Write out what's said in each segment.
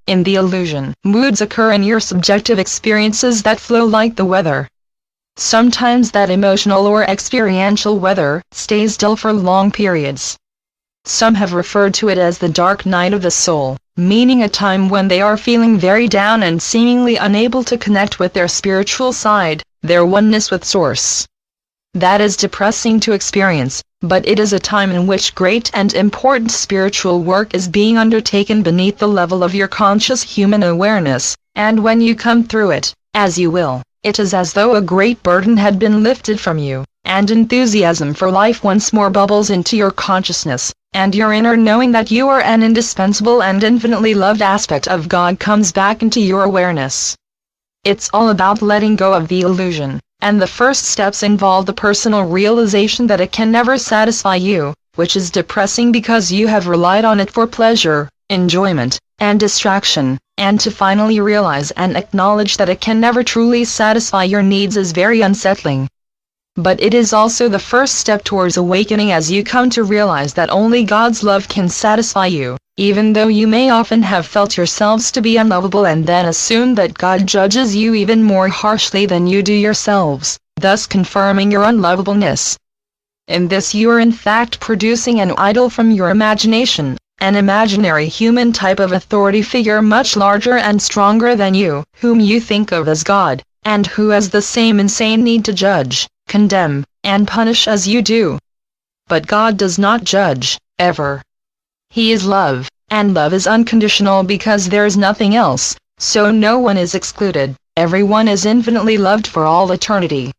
in the illusion. Moods occur in your subjective experiences that flow like the weather. Sometimes that emotional or experiential weather stays still for long periods. Some have referred to it as the dark night of the soul, meaning a time when they are feeling very down and seemingly unable to connect with their spiritual side, their oneness with Source. That is depressing to experience, but it is a time in which great and important spiritual work is being undertaken beneath the level of your conscious human awareness, and when you come through it, as you will, it is as though a great burden had been lifted from you, and enthusiasm for life once more bubbles into your consciousness, and your inner knowing that you are an indispensable and infinitely loved aspect of God comes back into your awareness. It's all about letting go of the illusion, and the first steps involve the personal realization that it can never satisfy you, which is depressing because you have relied on it for pleasure, enjoyment, and distraction, and to finally realize and acknowledge that it can never truly satisfy your needs is very unsettling. But it is also the first step towards awakening as you come to realize that only God's love can satisfy you, even though you may often have felt yourselves to be unlovable and then assume that God judges you even more harshly than you do yourselves, thus confirming your unlovableness. In this you are in fact producing an idol from your imagination, an imaginary human type of authority figure much larger and stronger than you, whom you think of as God, and who has the same insane need to judge, condemn, and punish as you do. But God does not judge, ever. He is love, and love is unconditional because there is nothing else, so no one is excluded, everyone is infinitely loved for all eternity.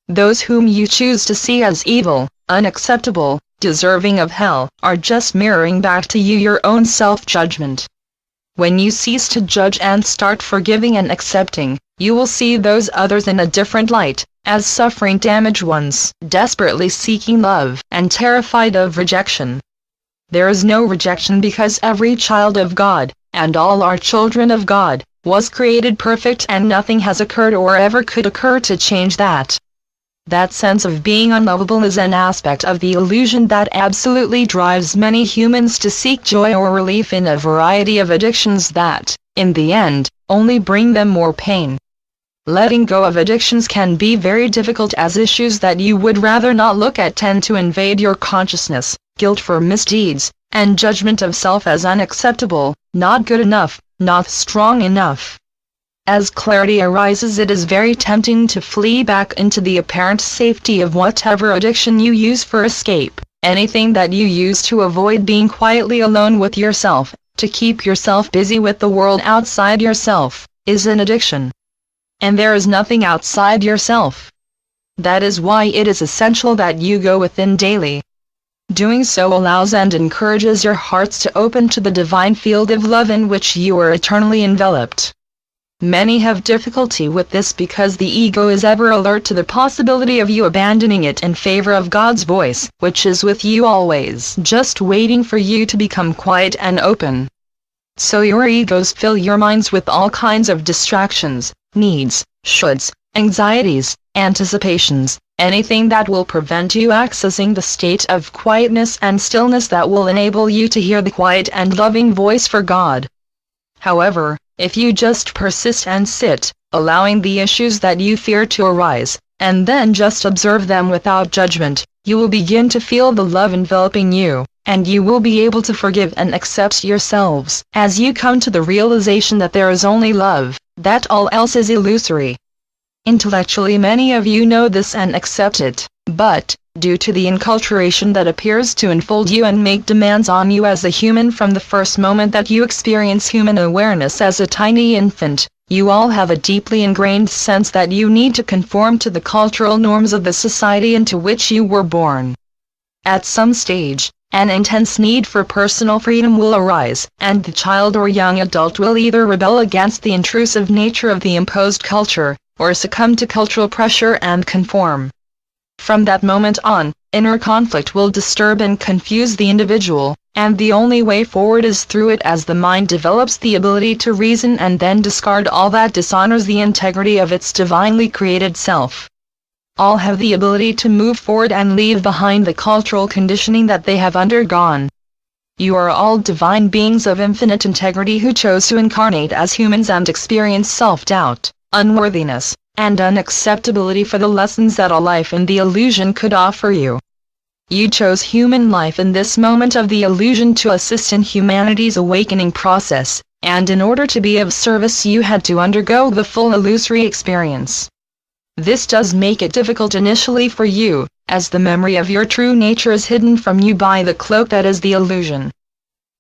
Those whom you choose to see as evil, unacceptable, deserving of hell, are just mirroring back to you your own self-judgment. When you cease to judge and start forgiving and accepting, you will see those others in a different light, as suffering damaged ones, desperately seeking love, and terrified of rejection. There is no rejection because every child of God, and all are children of God, was created perfect and nothing has occurred or ever could occur to change that. That sense of being unlovable is an aspect of the illusion that absolutely drives many humans to seek joy or relief in a variety of addictions that, in the end, only bring them more pain. Letting go of addictions can be very difficult as issues that you would rather not look at tend to invade your consciousness, guilt for misdeeds, and judgment of self as unacceptable, not good enough, not strong enough. As clarity arises, it is very tempting to flee back into the apparent safety of whatever addiction you use for escape. Anything that you use to avoid being quietly alone with yourself, to keep yourself busy with the world outside yourself, is an addiction. And there is nothing outside yourself. That is why it is essential that you go within daily. Doing so allows and encourages your hearts to open to the divine field of love in which you are eternally enveloped. Many have difficulty with this because the ego is ever alert to the possibility of you abandoning it in favor of God's voice, which is with you always, just waiting for you to become quiet and open. So your egos fill your minds with all kinds of distractions, needs, shoulds, anxieties, anticipations, anything that will prevent you accessing the state of quietness and stillness that will enable you to hear the quiet and loving voice for God. However, if you just persist and sit, allowing the issues that you fear to arise, and then just observe them without judgment, you will begin to feel the love enveloping you, and you will be able to forgive and accept yourselves, as you come to the realization that there is only love, that all else is illusory. Intellectually many of you know this and accept it, but, due to the enculturation that appears to enfold you and make demands on you as a human from the first moment that you experience human awareness as a tiny infant, you all have a deeply ingrained sense that you need to conform to the cultural norms of the society into which you were born. At some stage, an intense need for personal freedom will arise, and the child or young adult will either rebel against the intrusive nature of the imposed culture, or succumb to cultural pressure and conform. From that moment on, inner conflict will disturb and confuse the individual, and the only way forward is through it as the mind develops the ability to reason and then discard all that dishonors the integrity of its divinely created self. All have the ability to move forward and leave behind the cultural conditioning that they have undergone. You are all divine beings of infinite integrity who chose to incarnate as humans and experience self-doubt, unworthiness, and unacceptability for the lessons that a life in the illusion could offer you. You chose human life in this moment of the illusion to assist in humanity's awakening process, and in order to be of service you had to undergo the full illusory experience. This does make it difficult initially for you, as the memory of your true nature is hidden from you by the cloak that is the illusion.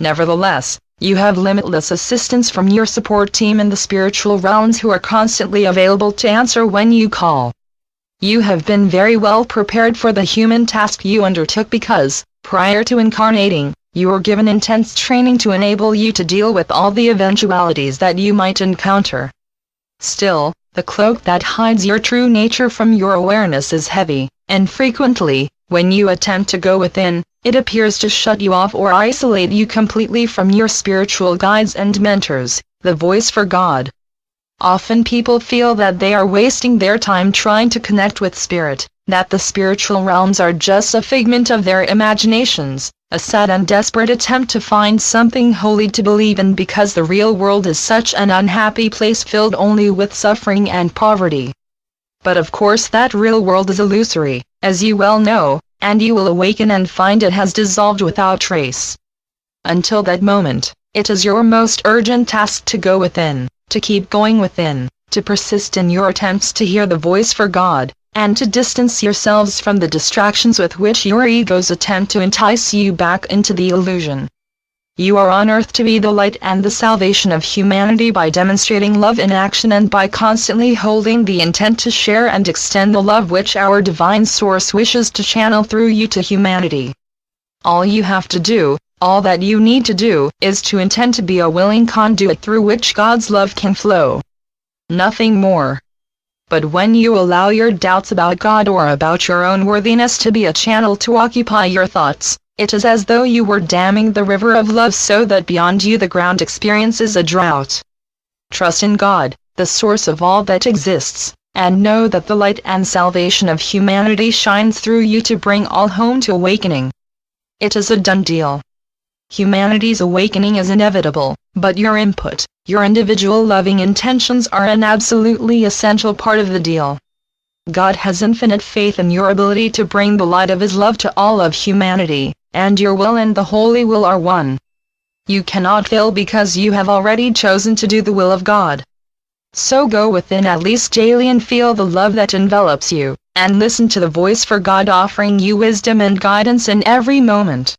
Nevertheless, you have limitless assistance from your support team in the spiritual realms who are constantly available to answer when you call. You have been very well prepared for the human task you undertook because, prior to incarnating, you were given intense training to enable you to deal with all the eventualities that you might encounter. Still, the cloak that hides your true nature from your awareness is heavy, and frequently, when you attempt to go within, it appears to shut you off or isolate you completely from your spiritual guides and mentors, the voice for God. Often people feel that they are wasting their time trying to connect with spirit, that the spiritual realms are just a figment of their imaginations, a sad and desperate attempt to find something holy to believe in because the real world is such an unhappy place filled only with suffering and poverty. But of course that real world is illusory, as you well know, and you will awaken and find it has dissolved without trace. Until that moment, it is your most urgent task to go within, to keep going within, to persist in your attempts to hear the voice for God, and to distance yourselves from the distractions with which your egos attempt to entice you back into the illusion. You are on earth to be the light and the salvation of humanity by demonstrating love in action and by constantly holding the intent to share and extend the love which our divine source wishes to channel through you to humanity. All you have to do, all that you need to do, is to intend to be a willing conduit through which God's love can flow. Nothing more. But when you allow your doubts about God or about your own worthiness to be a channel to occupy your thoughts, it is as though you were damming the river of love so that beyond you the ground experiences a drought. Trust in God, the source of all that exists, and know that the light and salvation of humanity shines through you to bring all home to awakening. It is a done deal. Humanity's awakening is inevitable, but your input, your individual loving intentions are an absolutely essential part of the deal. God has infinite faith in your ability to bring the light of His love to all of humanity, and your will and the Holy Will are one. You cannot fail because you have already chosen to do the will of God. So go within at least daily and feel the love that envelops you, and listen to the voice for God offering you wisdom and guidance in every moment.